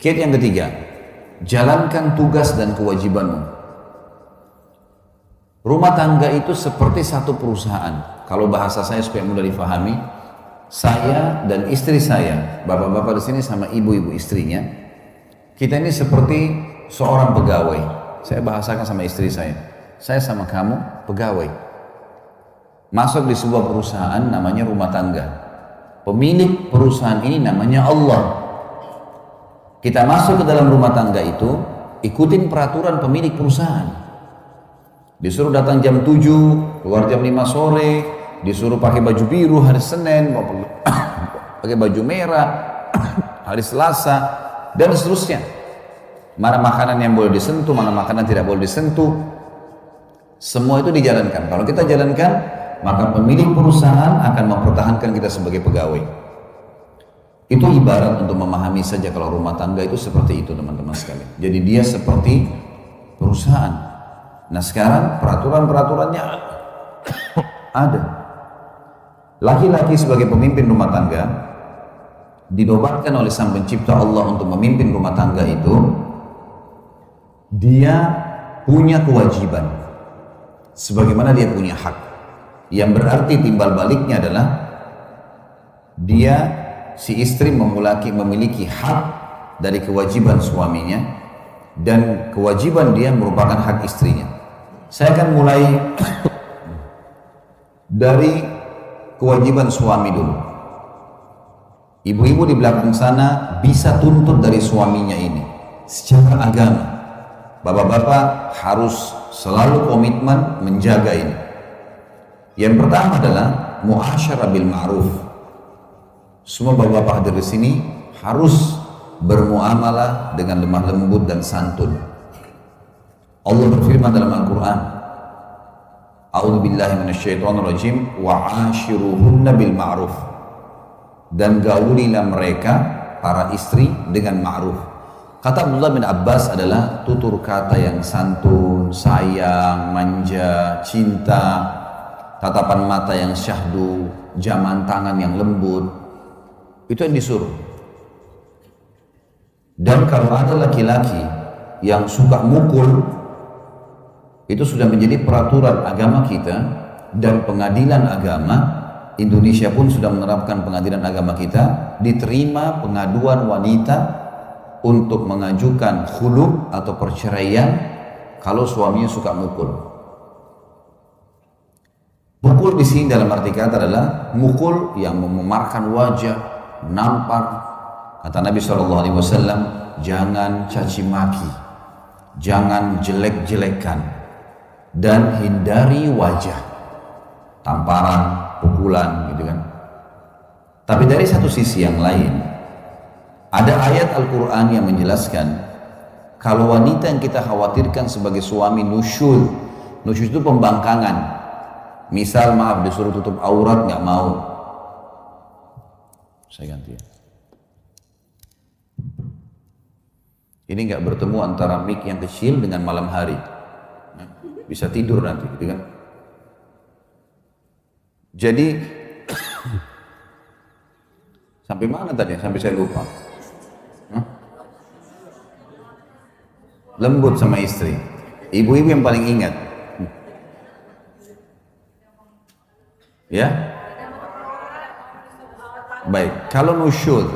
Kiat yang ketiga, jalankan tugas dan kewajibanmu. Rumah tangga itu seperti satu perusahaan. Kalau bahasa saya supaya mudah difahami, saya dan istri saya, bapak-bapak di sini sama ibu-ibu istrinya, kita ini seperti seorang pegawai. Saya bahasakan sama istri saya sama kamu pegawai. Masuk di sebuah perusahaan namanya rumah tangga. Pemilik perusahaan ini namanya Allah. Kita masuk ke dalam rumah tangga itu, ikutin peraturan pemilik perusahaan. Disuruh datang jam 7, keluar jam 5 sore, disuruh pakai baju biru hari Senin, pakai baju merah hari Selasa, dan seterusnya. Mana makanan yang boleh disentuh, mana makanan tidak boleh disentuh. Semua itu dijalankan. Kalau kita jalankan, maka pemilik perusahaan akan mempertahankan kita sebagai pegawai. Itu ibarat untuk memahami saja kalau rumah tangga itu seperti itu, teman-teman sekalian. Jadi dia seperti perusahaan. Nah sekarang peraturan-peraturannya ada. Laki-laki sebagai pemimpin rumah tangga dinobatkan oleh Sang Pencipta Allah untuk memimpin rumah tangga itu. Dia punya kewajiban sebagaimana dia punya hak, yang berarti timbal baliknya adalah dia, si istri memiliki hak dari kewajiban suaminya, dan kewajiban dia merupakan hak istrinya. Saya akan mulai dari kewajiban suami dulu. Ibu-ibu di belakang sana bisa tuntut dari suaminya ini secara agama. Bapak-bapak harus selalu komitmen menjaga ini. Yang pertama adalah muasyarah bil ma'ruf. Semua bapak-bapak hadir di sini harus bermuamalah dengan lemah lembut dan santun. Allah berfirman dalam Al-Quran, A'udzu billahi minasyaitonir rajim, wa 'ashiruhunna bil ma'ruf. Dan gaulilah mereka para istri dengan ma'ruf. Kata Abdullah bin Abbas adalah tutur kata yang santun, sayang, manja, cinta, tatapan mata yang syahdu, jaman tangan yang lembut. Itu yang disuruh. Dan kalau ada laki-laki yang suka mukul, itu sudah menjadi peraturan agama kita, dan pengadilan agama Indonesia pun sudah menerapkan pengadilan agama kita, diterima pengaduan wanita untuk mengajukan khulu atau perceraian kalau suaminya suka mukul. Mukul di sini dalam arti kata adalah mukul yang mememarkan wajah, nampar. Kata Nabi SAW, jangan caci maki, jangan jelek-jelekan, dan hindari wajah, tamparan, pukulan, gitu kan. Tapi dari satu sisi yang lain, ada ayat Al-Quran yang menjelaskan kalau wanita yang kita khawatirkan sebagai suami nusyuz. Nusyuz itu pembangkangan. Misal maaf disuruh tutup aurat nggak mau. Saya ganti ya. Ini nggak bertemu antara mic yang kecil dengan malam hari. Bisa tidur nanti, gitu kan? Jadi sampai mana tadi? Sampai saya lupa. Lembut sama istri. Ibu-ibu yang paling ingat. Ya? Baik, kalau nusyud.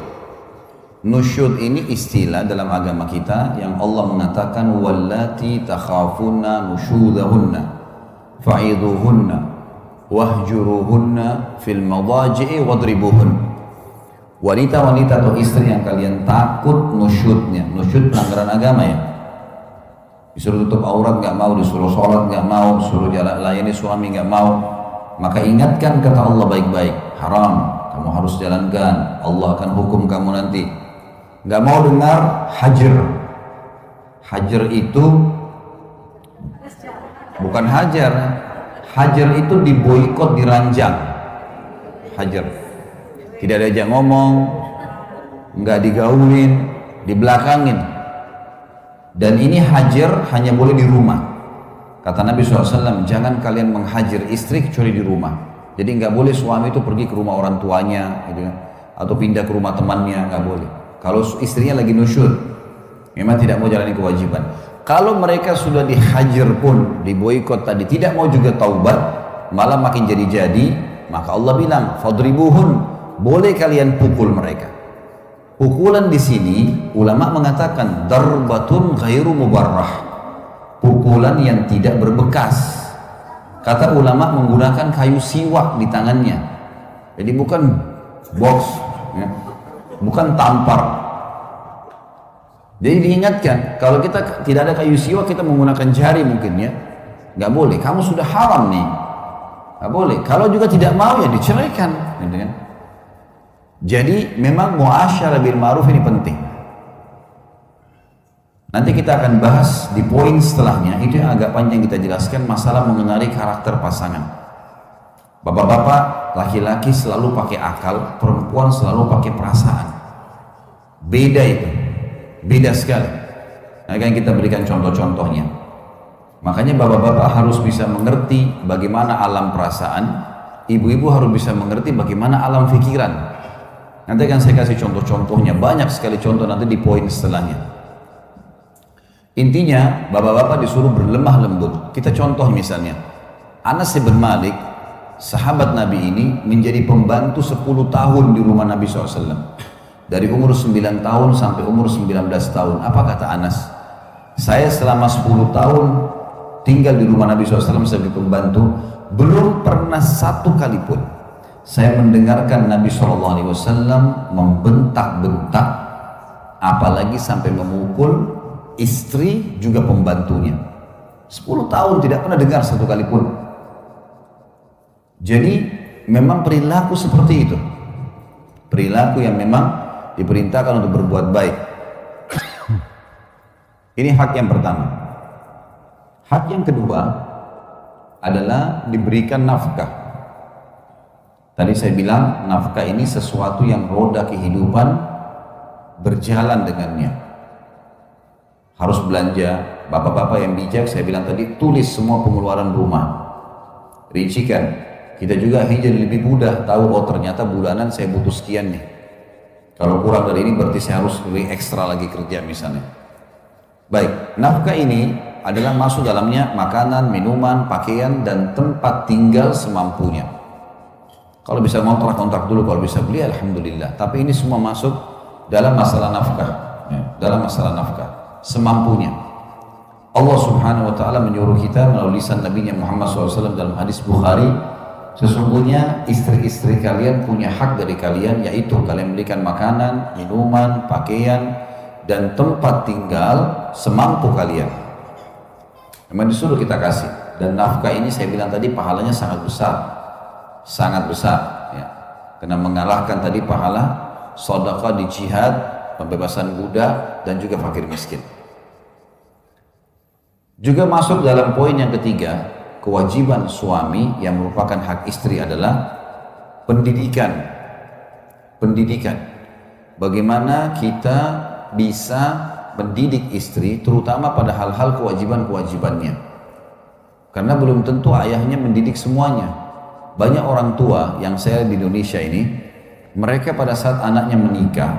Nusyud ini istilah dalam agama kita yang Allah mengatakan wallati takhafuna nusyudahunna fa'idhuhunna wahjuruhunna fil madaji'i wadribuhun. Wanita-wanita atau istri yang kalian takut nusyudnya. Nusyud pelanggaran agama ya. Disuruh tutup aurat nggak mau, disuruh sholat nggak mau, disuruh jalan layani suami nggak mau, maka ingatkan kata Allah baik-baik, haram, kamu harus jalankan, Allah akan hukum kamu nanti. Nggak mau dengar hajar. Hajar itu bukan hajar. Hajar itu diboikot, diranjang. Hajar. Tidak diajak ngomong, nggak digaulin, dibelakangin. Dan ini hajar hanya boleh di rumah. Kata Nabi SAW, jangan kalian menghajar istri kecuali di rumah. Jadi nggak boleh suami itu pergi ke rumah orang tuanya, gitu kan? Atau pindah ke rumah temannya, nggak boleh. Kalau istrinya lagi nusyud, Memang tidak mau jalani kewajiban. Kalau mereka sudah dihajar pun, diboikot tadi, tidak mau juga taubat, malah makin jadi-jadi, maka Allah bilang, fadribuhun, boleh kalian pukul mereka. Pukulan di sini, ulama mengatakan, darbatun ghairu mubarrah, pukulan yang tidak berbekas. Kata ulama menggunakan kayu siwak di tangannya. Jadi bukan box, ya, bukan tampar. Jadi diingatkan, kalau kita tidak ada kayu siwak, kita menggunakan jari mungkin ya, nggak boleh. Kamu sudah haram nih, nggak boleh. Kalau juga tidak mau ya diceraikan, gitu kan? Jadi memang muasyarah bil ma'ruf ini penting. Nanti kita akan bahas di poin setelahnya, itu yang agak panjang kita jelaskan masalah mengenali karakter pasangan. Bapak-bapak, laki-laki selalu pakai akal, perempuan selalu pakai perasaan. Beda itu. Beda sekali. Akan kita berikan contoh-contohnya. Makanya bapak-bapak harus bisa mengerti bagaimana alam perasaan, ibu-ibu harus bisa mengerti bagaimana alam pikiran. Nanti akan saya kasih contoh-contohnya, banyak sekali contoh nanti di poin setelahnya. Intinya bapak-bapak disuruh berlemah lembut. Kita contoh misalnya, Anas bin Malik, sahabat Nabi ini menjadi pembantu 10 tahun di rumah Nabi SAW. Dari umur 9 tahun sampai umur 19 tahun. Apa kata Anas? Saya selama 10 tahun tinggal di rumah Nabi SAW sebagai pembantu, belum pernah satu kali pun saya mendengarkan Nabi SAW membentak-bentak, apalagi sampai memukul istri juga pembantunya. 10 tahun tidak pernah dengar satu kali pun. Jadi memang perilaku seperti itu. Perilaku yang memang diperintahkan untuk berbuat baik. Ini hak yang pertama. Hak yang kedua adalah diberikan nafkah. Tadi saya bilang nafkah ini sesuatu yang roda kehidupan berjalan dengannya. Harus belanja. Bapak-bapak yang bijak, saya bilang tadi, tulis semua pengeluaran rumah, rincikan. Kita juga jadi lebih mudah tahu, oh ternyata bulanan saya butuh sekian nih. Kalau kurang dari ini berarti saya harus lebih ekstra lagi kerja misalnya. Baik, nafkah ini adalah masuk dalamnya makanan, minuman, pakaian, dan tempat tinggal semampunya. Kalau bisa kontrak dulu, kalau bisa beli alhamdulillah. Tapi ini semua masuk dalam masalah nafkah, ya, dalam masalah nafkah semampunya. Allah Subhanahu wa taala menyuruh kita melalui lisan Nabi Muhammad SAW dalam hadis Bukhari, sesungguhnya istri-istri kalian punya hak dari kalian, yaitu kalian berikan makanan, minuman, pakaian, dan tempat tinggal semampu kalian. Memang disuruh kita kasih. Dan nafkah ini saya bilang tadi pahalanya sangat besar, ya. Karena mengalahkan tadi pahala sedekah di jihad, pembebasan budak, dan juga fakir miskin. Juga masuk dalam poin yang ketiga, kewajiban suami yang merupakan hak istri adalah pendidikan. Bagaimana kita bisa mendidik istri, terutama pada hal-hal kewajiban-kewajibannya. Karena belum tentu ayahnya mendidik semuanya. Banyak orang tua yang saya di Indonesia ini, mereka pada saat anaknya menikah,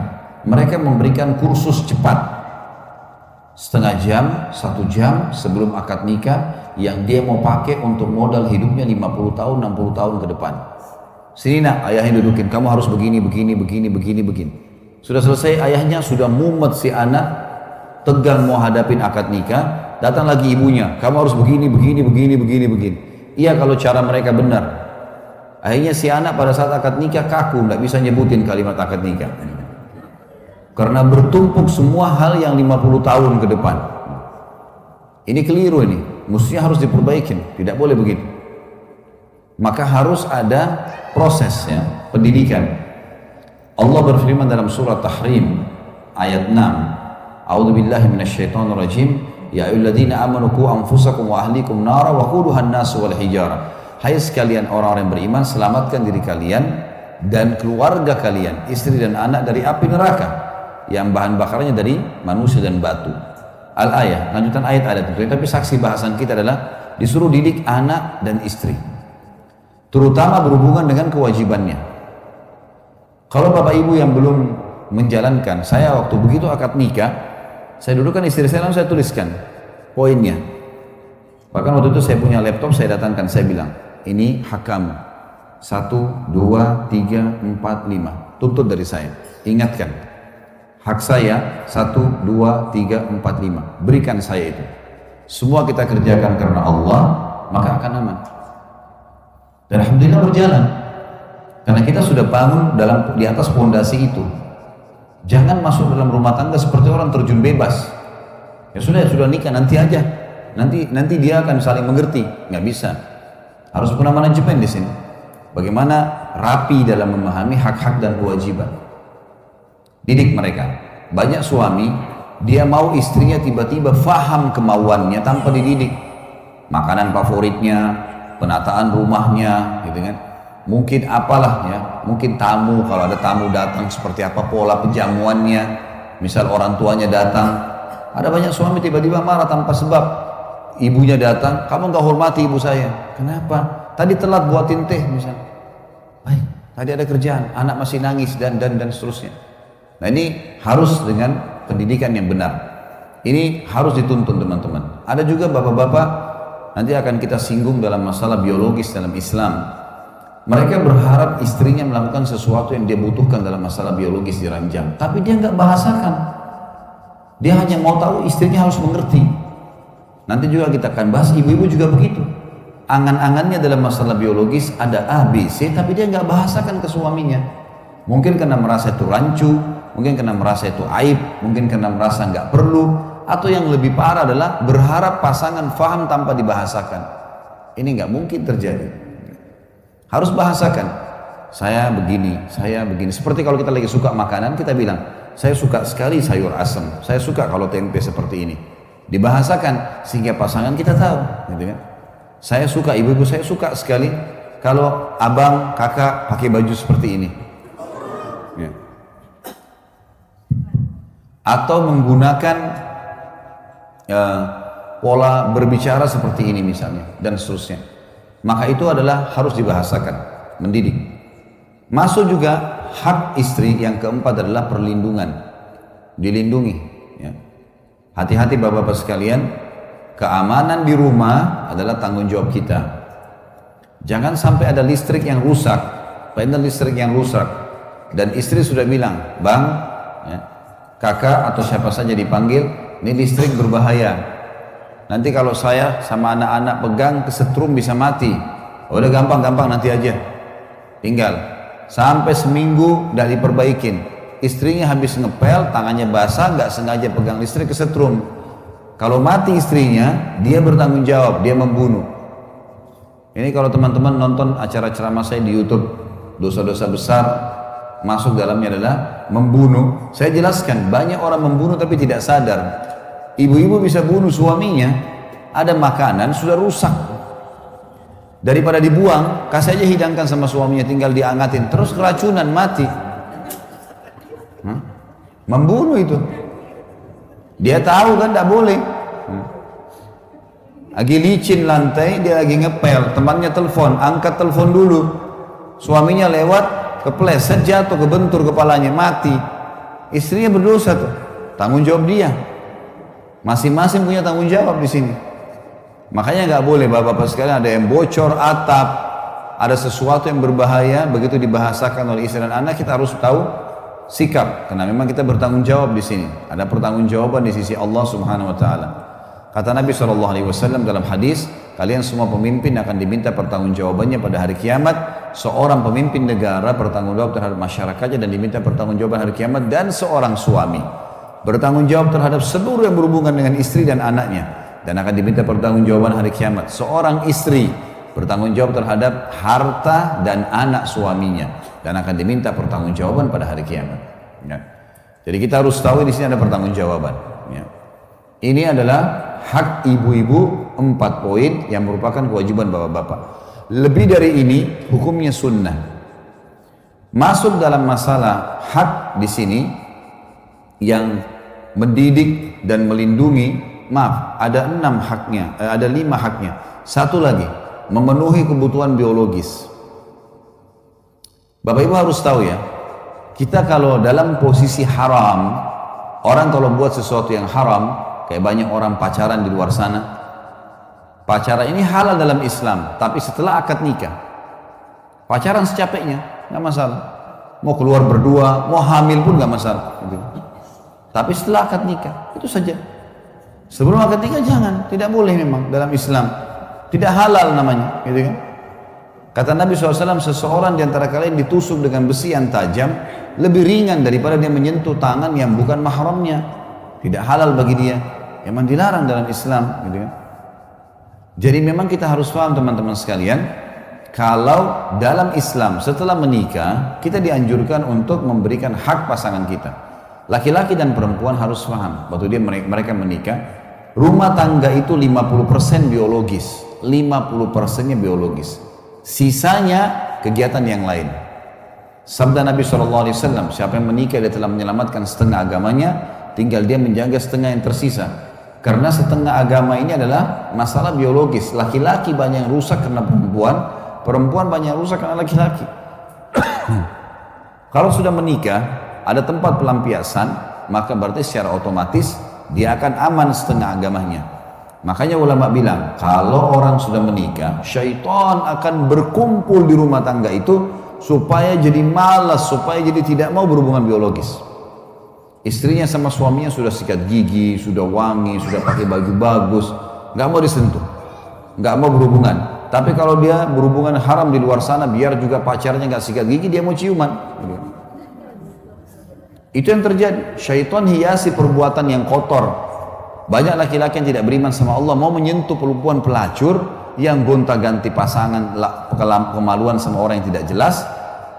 mereka memberikan kursus cepat. Setengah jam, 1 jam sebelum akad nikah, yang dia mau pakai untuk modal hidupnya 50 tahun, 60 tahun ke depan. Sini nak, ayahnya dudukin, kamu harus begini. Sudah selesai, ayahnya sudah mumet si anak, tegang mau hadapin akad nikah, datang lagi ibunya, kamu harus begini. Iya kalau cara mereka benar. Akhirnya si anak pada saat akad nikah kaku, nggak bisa nyebutin kalimat akad nikah. Karena bertumpuk semua hal yang 50 tahun ke depan. Ini keliru ini, mestinya harus diperbaikin, tidak boleh begitu. Maka harus ada prosesnya, pendidikan. Allah berfirman dalam surah Tahrim ayat 6, A'udzubillahi minasyaitonirrajim, ya ayyuhalladzina amanu qu anfusakum wa ahlikum nara wa quduha an-nas wal hijara. Hai sekalian orang-orang yang beriman, selamatkan diri kalian dan keluarga kalian, istri dan anak dari api neraka yang bahan bakarnya dari manusia dan batu. Al-ayah, lanjutan ayat ada tentunya, tapi saksi bahasan kita adalah disuruh didik anak dan istri, terutama berhubungan dengan kewajibannya. Kalau bapak ibu yang belum menjalankan, saya waktu begitu akad nikah, Saya dudukkan istri saya, lalu saya tuliskan poinnya. Bahkan waktu itu saya punya laptop, saya datangkan, saya bilang, ini hak kamu. 1, 2, 3, 4, 5. Tuntut dari saya. Ingatkan. Hak saya 1, 2, 3, 4, 5. Berikan saya itu. Semua kita kerjakan karena Allah, maka akan aman. Dan alhamdulillah berjalan. Karena kita sudah bangun di atas pondasi itu. Jangan masuk dalam rumah tangga seperti orang terjun bebas. Ya sudah nikah, nanti aja. Nanti dia akan saling mengerti. Nggak bisa. Harus punya manajemen di sini. Bagaimana rapi dalam memahami hak-hak dan kewajiban. Didik mereka. Banyak suami, dia mau istrinya tiba-tiba faham kemauannya tanpa dididik. Makanan favoritnya, penataan rumahnya, gitu kan. Mungkin apalah ya, mungkin tamu, kalau ada tamu datang seperti apa pola penjamuannya. Misal orang tuanya datang, ada banyak suami tiba-tiba marah tanpa sebab. Ibunya datang, kamu nggak hormati ibu saya. Kenapa? Tadi telat buatin teh misal. Baik, tadi ada kerjaan, anak masih nangis dan seterusnya. Nah ini harus dengan pendidikan yang benar. Ini harus dituntun teman-teman. Ada juga bapak-bapak, nanti akan kita singgung dalam masalah biologis dalam Islam. Mereka berharap istrinya melakukan sesuatu yang dia butuhkan dalam masalah biologis diranjang, tapi dia nggak bahasakan. Dia hanya mau tahu istrinya harus mengerti. Nanti juga kita akan bahas, ibu-ibu juga begitu. Angan-angannya dalam masalah biologis ada A, B, C, tapi dia nggak bahasakan ke suaminya. Mungkin karena merasa itu rancu, mungkin karena merasa itu aib, mungkin karena merasa nggak perlu, atau yang lebih parah adalah berharap pasangan faham tanpa dibahasakan. Ini nggak mungkin terjadi. Harus bahasakan. Saya begini. Seperti kalau kita lagi suka makanan, kita bilang, saya suka sekali sayur asam, saya suka kalau tempe seperti ini. Dibahasakan sehingga pasangan kita tahu, gitu kan? Saya suka, ibu-ibu saya suka sekali kalau abang, kakak pakai baju seperti ini. Ya. Atau menggunakan pola berbicara seperti ini misalnya, dan seterusnya. Maka itu adalah harus dibahasakan, mendidik. Masuk juga hak istri yang keempat adalah perlindungan, dilindungi. Ya. Hati-hati bapak-bapak sekalian, keamanan di rumah adalah tanggung jawab kita. Jangan sampai ada listrik yang rusak, panel listrik yang rusak, dan istri sudah bilang, bang, ya, kakak atau siapa saja dipanggil, ini listrik berbahaya. Nanti kalau saya sama anak-anak pegang kesetrum bisa mati. Udah gampang nanti aja. Tinggal sampai seminggu udah diperbaikin. Istrinya habis ngepel, tangannya basah, nggak sengaja pegang listrik kesetrum. Kalau mati istrinya, dia bertanggung jawab, dia membunuh. Ini kalau teman-teman nonton acara ceramah saya di YouTube, dosa-dosa besar masuk dalamnya adalah membunuh. Saya jelaskan, banyak orang membunuh tapi tidak sadar. Ibu-ibu bisa bunuh suaminya, ada makanan sudah rusak. Daripada dibuang, kasih aja hidangkan sama suaminya, tinggal diangatin, terus keracunan, mati. Membunuh itu. Dia tahu kan tidak boleh. Lagi licin lantai, dia lagi ngepel, temannya telepon, angkat telepon dulu. Suaminya lewat, kepleset, jatuh, kebentur kepalanya, mati. Istrinya berdosa tuh. Tanggung jawab dia. Masing-masing punya tanggung jawab di sini. Makanya nggak boleh bapak-bapak sekalian ada yang bocor atap, ada sesuatu yang berbahaya, begitu dibahasakan oleh istri dan anak, kita harus tahu sikap, karena memang kita bertanggung jawab di sini. Ada pertanggungjawaban di sisi Allah Subhanahu wa taala. Kata Nabi SAW dalam hadis, kalian semua pemimpin akan diminta pertanggungjawabannya pada hari kiamat. Seorang pemimpin negara bertanggung jawab terhadap masyarakatnya dan diminta pertanggungjawaban hari kiamat, dan seorang suami bertanggung jawab terhadap seluruh yang berhubungan dengan istri dan anaknya dan akan diminta pertanggungjawaban hari kiamat. Seorang istri bertanggung jawab terhadap harta dan anak suaminya dan akan diminta pertanggungjawaban pada hari kiamat. Ya. Jadi kita harus tahu di sini ada pertanggungjawaban. Ya. Ini adalah hak ibu-ibu 4 poin yang merupakan kewajiban bapak-bapak. Lebih dari ini hukumnya sunnah. Masuk dalam masalah hak di sini yang mendidik dan melindungi. Maaf, ada 6 haknya, ada 5 haknya. Satu lagi, memenuhi kebutuhan biologis. Bapak Ibu harus tahu ya, kita kalau dalam posisi haram, Orang kalau buat sesuatu yang haram, kayak banyak orang pacaran di luar sana. Pacaran ini halal dalam Islam, tapi setelah akad nikah. Pacaran secapeknya, nggak masalah. Mau keluar berdua, mau hamil pun nggak masalah. Gitu. Tapi setelah akad nikah, itu saja. Sebelum akad nikah jangan, tidak boleh memang dalam Islam. Tidak halal namanya, gitu kan? Kata Nabi SAW, seseorang di antara kalian ditusuk dengan besi yang tajam lebih ringan daripada dia menyentuh tangan yang bukan mahramnya. Tidak halal bagi dia. Memang dilarang dalam Islam, gitu kan? Jadi memang kita harus paham teman-teman sekalian, kalau dalam Islam setelah menikah kita dianjurkan untuk memberikan hak pasangan kita. Laki-laki dan perempuan harus paham waktu mereka menikah, rumah tangga itu 50% biologis, 50%-nya biologis. Sisanya kegiatan yang lain. Sabda Nabi SAW, siapa yang menikah dia telah menyelamatkan setengah agamanya, tinggal dia menjaga setengah yang tersisa. Karena setengah agama ini adalah masalah biologis. Laki-laki banyak yang rusak karena perempuan, perempuan banyak yang rusak karena laki-laki. Kalau sudah menikah, ada tempat pelampiasan, maka berarti secara otomatis dia akan aman setengah agamanya. Makanya ulama bilang, kalau orang sudah menikah, syaitan akan berkumpul di rumah tangga itu supaya jadi malas, supaya jadi tidak mau berhubungan biologis. Istrinya sama suaminya sudah sikat gigi, sudah wangi, sudah pakai baju bagus, nggak mau disentuh, nggak mau berhubungan. Tapi kalau dia berhubungan haram di luar sana, biar juga pacarnya nggak sikat gigi, dia mau ciuman. Itu yang terjadi. Syaitan hiasi perbuatan yang kotor. Banyak laki-laki yang tidak beriman sama Allah mau menyentuh perempuan pelacur yang gonta-ganti pasangan, kemaluan sama orang yang tidak jelas.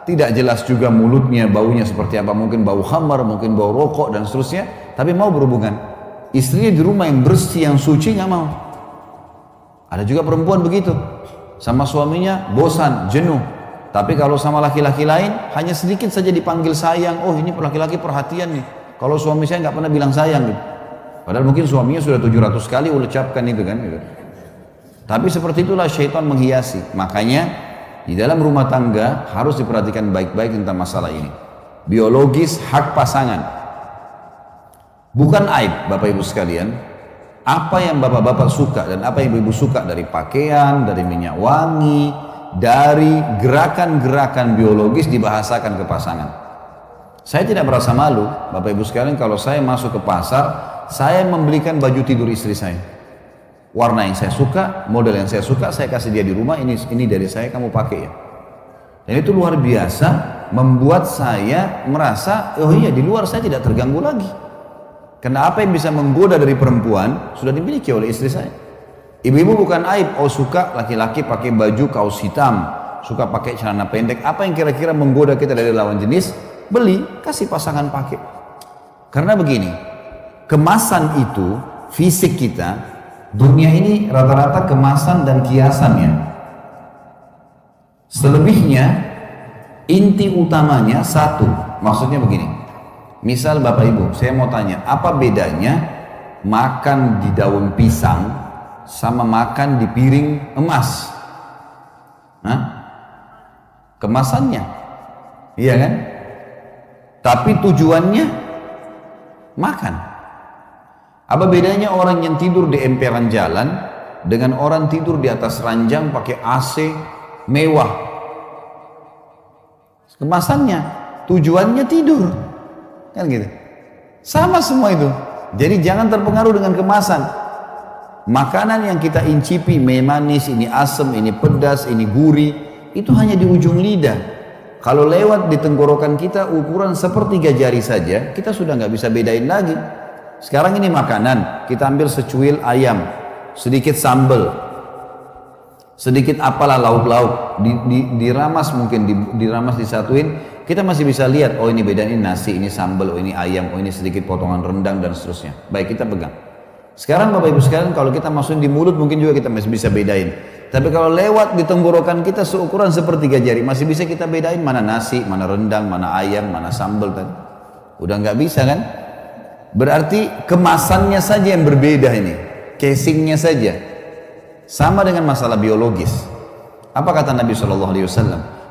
Tidak jelas juga mulutnya, baunya seperti apa, mungkin bau khamar, mungkin bau rokok dan seterusnya, tapi mau berhubungan. Istrinya di rumah yang bersih, yang suci nggak mau. Ada juga perempuan begitu, sama suaminya bosan, jenuh. Tapi kalau sama laki-laki lain, hanya sedikit saja dipanggil sayang. Oh ini laki-laki perhatian nih. Kalau suami saya nggak pernah bilang sayang gitu. Padahal mungkin suaminya sudah 700 kali ucapkan itu kan. Gitu. Tapi seperti itulah syaitan menghiasi. Makanya di dalam rumah tangga harus diperhatikan baik-baik tentang masalah ini. Biologis, hak pasangan. Bukan aib Bapak Ibu sekalian. Apa yang Bapak-Bapak suka dan apa yang Ibu suka dari pakaian, dari minyak wangi, dari gerakan-gerakan biologis dibahasakan ke pasangan. Saya tidak merasa malu Bapak Ibu sekalian kalau saya masuk ke pasar, saya membelikan baju tidur istri saya. Warna yang saya suka, model yang saya suka, saya kasih dia di rumah, ini dari saya, kamu pakai ya. Dan itu luar biasa, membuat saya merasa, oh iya di luar saya tidak terganggu lagi. Karena apa yang bisa menggoda dari perempuan, sudah dimiliki oleh istri saya. Ibu-ibu bukan aib, oh suka laki-laki pakai baju kaos hitam, suka pakai celana pendek, apa yang kira-kira menggoda kita dari lawan jenis, beli, kasih pasangan pakai. Karena begini, kemasan itu, fisik kita, dunia ini rata-rata kemasan dan kiasannya. Selebihnya inti utamanya satu. Maksudnya begini. Misal Bapak Ibu, saya mau tanya, apa bedanya makan di daun pisang sama makan di piring emas? Hah? Kemasannya. Iya kan? Tapi tujuannya makan. Apa bedanya orang yang tidur di emperan jalan dengan orang tidur di atas ranjang pakai AC mewah? Kemasannya, tujuannya tidur, kan gitu. Sama semua itu. Jadi jangan terpengaruh dengan kemasan. Makanan yang kita incipi, manis, ini asam, ini pedas, ini gurih, itu hanya di ujung lidah. Kalau lewat di tenggorokan kita ukuran sepertiga jari saja, kita sudah nggak bisa bedain lagi. Sekarang ini makanan, kita ambil secuil ayam, sedikit sambal, sedikit apalah lauk-lauk, diramas mungkin, diramas disatuin, kita masih bisa lihat, oh ini beda, ini nasi, ini sambal, oh ini ayam, oh ini sedikit potongan rendang dan seterusnya. Baik, kita pegang. Sekarang Bapak Ibu sekalian, kalau kita masukin di mulut mungkin juga kita masih bisa bedain. Tapi kalau lewat di tenggorokan kita seukuran sepertiga jari, masih bisa kita bedain mana nasi, mana rendang, mana ayam, mana sambal tadi. Udah nggak bisa kan? Berarti kemasannya saja yang berbeda ini, casingnya saja. Sama dengan masalah biologis. Apa kata Nabi SAW?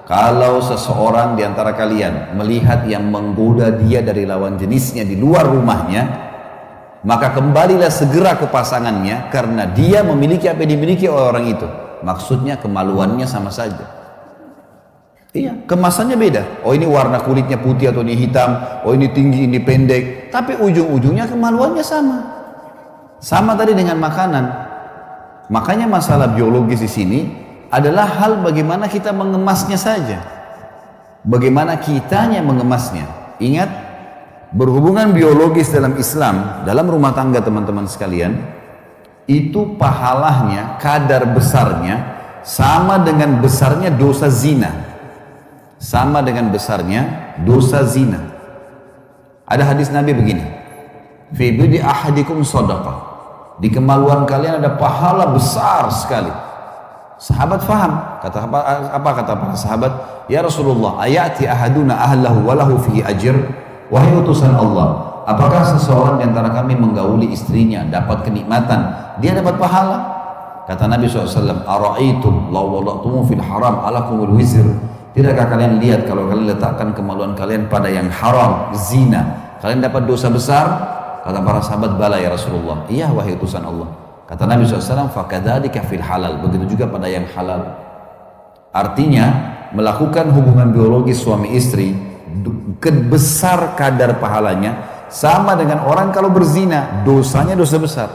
Kalau seseorang di antara kalian melihat yang menggoda dia dari lawan jenisnya di luar rumahnya, maka kembalilah segera ke pasangannya karena dia memiliki apa yang dimiliki oleh orang itu. Maksudnya kemaluannya sama saja. Iya, kemasannya beda. Oh ini warna kulitnya putih atau ini hitam, oh ini tinggi, ini pendek. Tapi ujung-ujungnya kemaluannya sama. Sama tadi dengan makanan. Makanya masalah biologis di sini adalah hal bagaimana kita mengemasnya saja. Bagaimana kitanya mengemasnya. Ingat, berhubungan biologis dalam Islam, dalam rumah tangga teman-teman sekalian, itu pahalanya, kadar besarnya sama dengan besarnya dosa zina. Sama dengan besarnya dosa zina. Ada hadis Nabi begini, fi bidi ahadikum sadaqah, di kemaluan kalian ada pahala besar sekali. Sahabat faham, kata apa kata para sahabat? Ya Rasulullah, ayati ahaduna ahlahu walahu fihi ajr. Wahai utusan Allah, apakah seseorang di antara kami menggauli istrinya dapat kenikmatan, dia dapat pahala? Kata Nabi SAW, ara'aitum law wada'tumu fil haram alakumul wizr. Tidakkah kalian lihat kalau kalian letakkan kemaluan kalian pada yang haram, zina, kalian dapat dosa besar? Kata para sahabat, bala ya Rasulullah. Iya wahai utusan Allah. Kata Nabi SAW, fakadzalika fil halal. Begitu juga pada yang halal. Artinya, melakukan hubungan biologis suami istri, besar kadar pahalanya, sama dengan orang kalau berzina, dosanya dosa besar.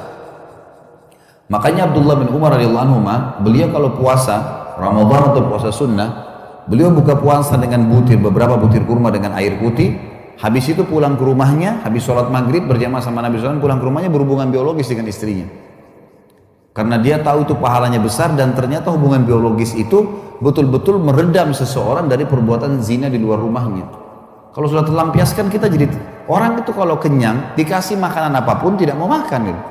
Makanya Abdullah bin Umar radhiyallahu anhu, beliau kalau puasa, Ramadan atau puasa sunnah, beliau buka puasa dengan beberapa butir kurma dengan air putih, habis itu pulang ke rumahnya, habis sholat maghrib berjamaah sama Nabi SAW, pulang ke rumahnya berhubungan biologis dengan istrinya. Karena dia tahu itu pahalanya besar dan ternyata hubungan biologis itu betul-betul meredam seseorang dari perbuatan zina di luar rumahnya. Kalau sudah terlampiaskan kita jadi orang itu kalau kenyang dikasih makanan apapun tidak mau makan gitu.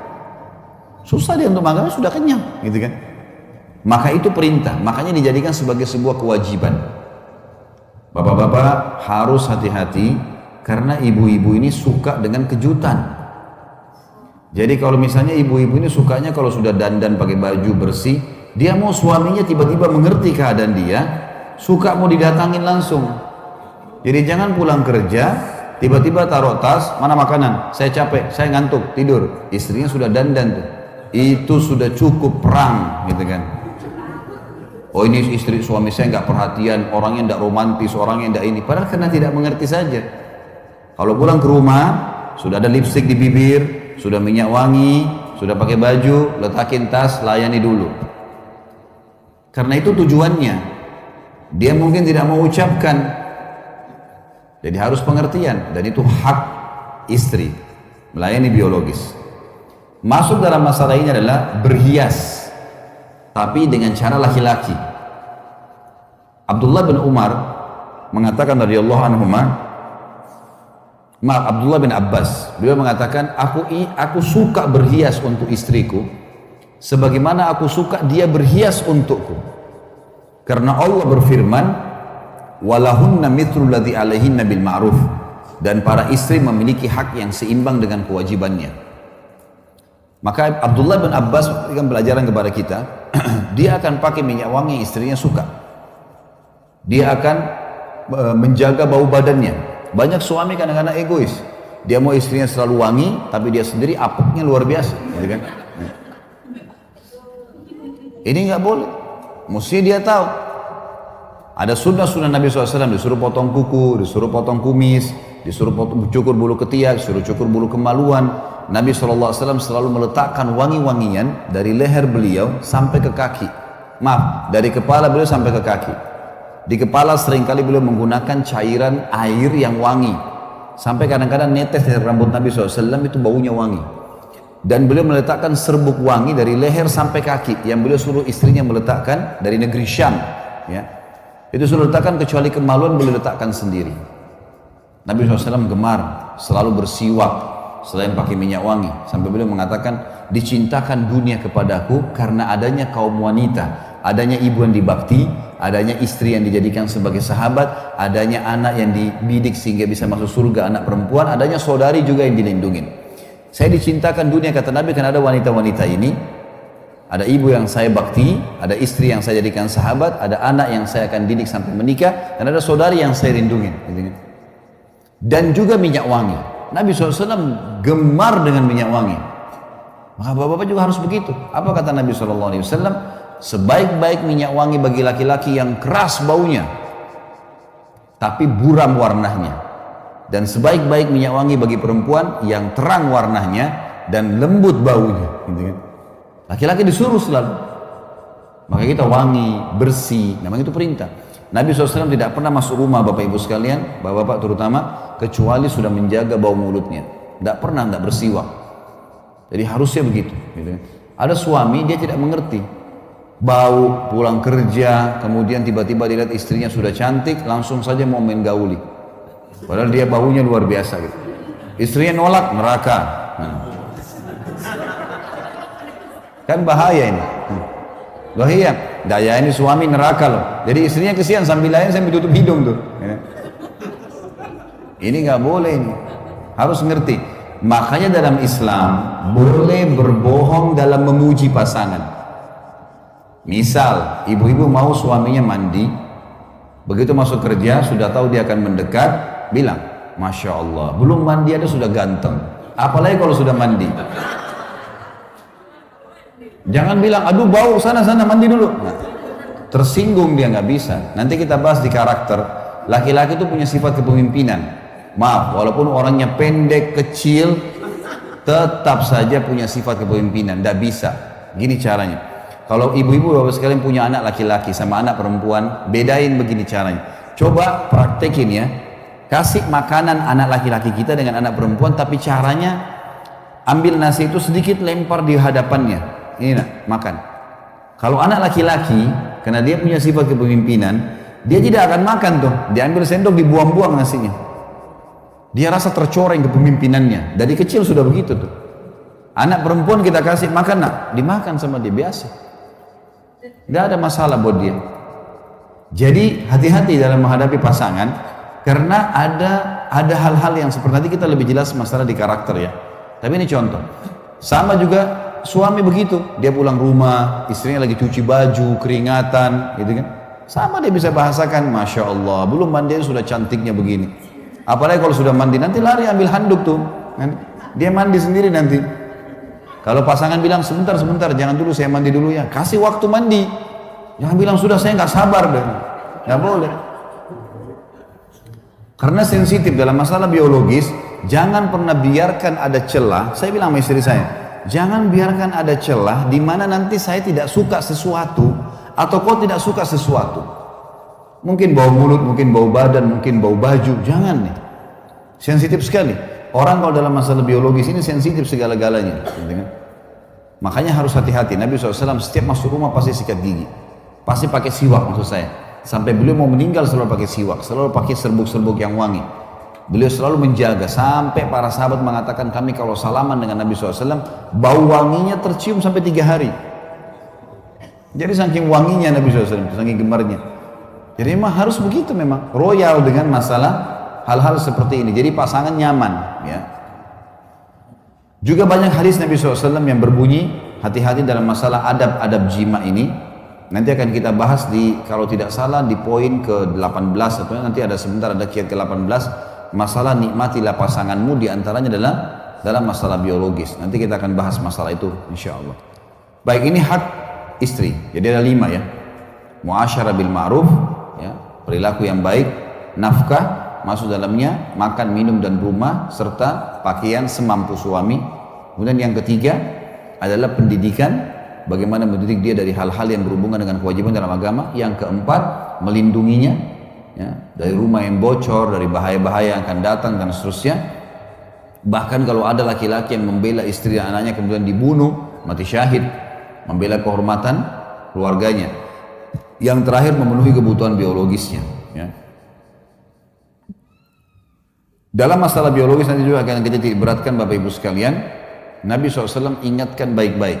Susah dia untuk makan, sudah kenyang gitu kan. Maka itu perintah, makanya dijadikan sebagai sebuah kewajiban. Bapak-bapak harus hati-hati karena ibu-ibu ini suka dengan kejutan. Jadi kalau misalnya ibu-ibu ini sukanya kalau sudah dandan pakai baju bersih, dia mau suaminya tiba-tiba mengerti keadaan dia, suka mau didatangin langsung. Jadi jangan pulang kerja, tiba-tiba taruh tas, mana makanan, saya capek, saya ngantuk, tidur. Istrinya sudah dandan tuh, itu sudah cukup perang gitu kan. Oh ini istri suami saya nggak perhatian, orangnya nggak romantis, orangnya nggak ini. Padahal karena tidak mengerti saja. Kalau pulang ke rumah, sudah ada lipstik di bibir, sudah minyak wangi, sudah pakai baju, letakin tas, layani dulu. Karena itu tujuannya. Dia mungkin tidak mau ucapkan. Jadi harus pengertian. Dan itu hak istri. Melayani biologis. Masuk dalam masalah ini adalah berhias. Tapi dengan cara laki-laki. Abdullah bin Umar mengatakan radhiyallahu anhu, Abdullah bin Abbas, beliau mengatakan, aku suka berhias untuk istriku sebagaimana aku suka dia berhias untukku. Karena Allah berfirman, walahunna mithlu ladzi alaihinna bil ma'ruf, dan para istri memiliki hak yang seimbang dengan kewajibannya. Maka Abdullah bin Abbas memberikan pelajaran kepada kita, dia akan pakai minyak wangi istrinya suka. Dia akan menjaga bau badannya. Banyak suami kadang-kadang egois, dia mau istrinya selalu wangi tapi dia sendiri apeknya luar biasa gitu kan. Ini nggak boleh, mesti dia tahu ada sunnah Nabi SAW, disuruh potong kuku, disuruh potong kumis, disuruh cukur bulu ketiak, disuruh cukur bulu kemaluan. Nabi SAW selalu meletakkan wangi-wangian dari leher beliau sampai ke kaki, dari kepala beliau sampai ke kaki. Di kepala seringkali beliau menggunakan cairan air yang wangi. Sampai kadang-kadang netes dari rambut Nabi SAW itu baunya wangi. Dan beliau meletakkan serbuk wangi dari leher sampai kaki. Yang beliau suruh istrinya meletakkan dari negeri Syam. Ya. Itu suruh letakkan, kecuali kemaluan beliau letakkan sendiri. Nabi SAW gemar selalu bersiwak selain pakai minyak wangi. Sampai beliau mengatakan, dicintakan dunia kepadaku karena adanya kaum wanita. Adanya ibu yang dibakti, adanya istri yang dijadikan sebagai sahabat, adanya anak yang dibidik sehingga bisa masuk surga, anak perempuan, adanya saudari juga yang dilindungi. Saya dicintakan dunia, kata Nabi, karena ada wanita-wanita ini Ada ibu yang saya bakti, ada istri yang saya jadikan sahabat, ada anak yang saya akan didik sampai menikah, dan ada saudari yang saya lindungi. Gitu kan. Dan juga minyak wangi. Nabi SAW gemar dengan minyak wangi. Maka bapak-bapak juga harus begitu. Apa kata Nabi SAW? Sebaik-baik minyak wangi bagi laki-laki yang keras baunya, tapi buram warnanya. Dan sebaik-baik minyak wangi bagi perempuan yang terang warnanya dan lembut baunya. Gitu kan. Laki-laki disuruh selalu. Maka kita wangi, bersih, namanya itu perintah. Nabi SAW tidak pernah masuk rumah bapak ibu sekalian, bapak-bapak terutama, kecuali sudah menjaga bau mulutnya. Tidak pernah tidak bersiwak. Jadi harusnya begitu. Gitu. Ada suami dia tidak mengerti. Bau pulang kerja, kemudian tiba-tiba dilihat istrinya sudah cantik, langsung saja mau main gauli. Padahal dia baunya luar biasa. Gitu. Istrinya nolak, neraka. Kan bahaya ini. Bahaya. Daya ini suami neraka loh. Jadi istrinya kesian sambil lain sambil tutup hidung tuh. Ini nggak boleh ini. Harus ngerti. Makanya dalam Islam boleh berbohong dalam memuji pasangan. Misal ibu-ibu mau suaminya mandi, begitu masuk kerja sudah tahu dia akan mendekat, bilang, Masya Allah, belum mandi aja sudah ganteng. Apalagi kalau sudah mandi. Jangan bilang, aduh bau, sana-sana mandi dulu. Nah, tersinggung dia, nggak bisa. Nanti kita bahas di karakter. Laki-laki itu punya sifat kepemimpinan. Maaf, walaupun orangnya pendek, kecil, tetap saja punya sifat kepemimpinan. Nggak bisa. Gini caranya. Kalau ibu-ibu bapak sekalian punya anak laki-laki sama anak perempuan, bedain begini caranya. Coba praktekin ya. Kasih makanan anak laki-laki kita dengan anak perempuan, tapi caranya ambil nasi itu sedikit lempar di hadapannya. Ini nak, makan. Kalau anak laki-laki, karena dia punya sifat kepemimpinan, dia tidak akan makan tuh. Dia ambil sendok, dibuang-buang nasinya. Dia rasa tercoreng kepemimpinannya. Dari kecil sudah begitu tuh. Anak perempuan kita kasih makan, nak, dimakan sama dia biasa. Tidak ada masalah buat dia. Jadi hati-hati dalam menghadapi pasangan, karena ada hal-hal yang seperti nanti kita lebih jelas masalah di karakter ya. Tapi ini contoh. Sama juga suami begitu, dia pulang rumah, istrinya lagi cuci baju, keringatan, gitu kan. Sama dia bisa bahasakan, Masya Allah, belum mandi sudah cantiknya begini. Apalagi kalau sudah mandi, nanti lari ambil handuk tuh. Dia mandi sendiri nanti. Kalau pasangan bilang, sebentar, jangan dulu, saya mandi dulu ya. Kasih waktu mandi. Jangan bilang, sudah saya nggak sabar deh. Nggak boleh. Karena sensitif dalam masalah biologis, jangan pernah biarkan ada celah. Saya bilang sama istri saya, jangan biarkan ada celah di mana nanti saya tidak suka sesuatu atau kau tidak suka sesuatu. Mungkin bau mulut, mungkin bau badan, mungkin bau baju. Jangan nih. Sensitif sekali. Orang kalau dalam masalah biologis ini sensitif segala-galanya. Makanya harus hati-hati. Nabi SAW setiap masuk rumah pasti sikat gigi. Pasti pakai siwak maksud saya. Sampai beliau mau meninggal selalu pakai siwak. Selalu pakai serbuk-serbuk yang wangi. Beliau selalu menjaga sampai para sahabat mengatakan kami kalau salaman dengan Nabi SAW bau wanginya tercium sampai 3 hari. Jadi saking wanginya Nabi SAW, saking gemarnya. Jadi memang harus begitu memang. Royal dengan masalah hal-hal seperti ini. Jadi pasangan nyaman. Ya. Juga banyak hadis Nabi SAW yang berbunyi hati-hati dalam masalah adab-adab jima ini. Nanti akan kita bahas di kalau tidak salah di poin ke-18 atau nanti ada sebentar ada kiat ke-18. Masalah nikmatilah pasanganmu diantaranya adalah dalam masalah biologis. Nanti kita akan bahas masalah itu insya Allah. Baik, ini hak istri. Jadi ada 5 ya. Muasyarah bil ma'ruf, ya, perilaku yang baik, nafkah masuk dalamnya, makan, minum dan rumah serta pakaian semampu suami. Kemudian yang ketiga adalah pendidikan, bagaimana mendidik dia dari hal-hal yang berhubungan dengan kewajiban dalam agama. Yang keempat, melindunginya ya, dari rumah yang bocor, dari bahaya-bahaya yang akan datang dan seterusnya. Bahkan kalau ada laki-laki yang membela istri dan anaknya kemudian dibunuh, mati syahid, membela kehormatan keluarganya. Yang terakhir memenuhi kebutuhan biologisnya ya. Dalam masalah biologis nanti juga akan kita titik beratkan Bapak Ibu sekalian. Nabi SAW ingatkan baik-baik,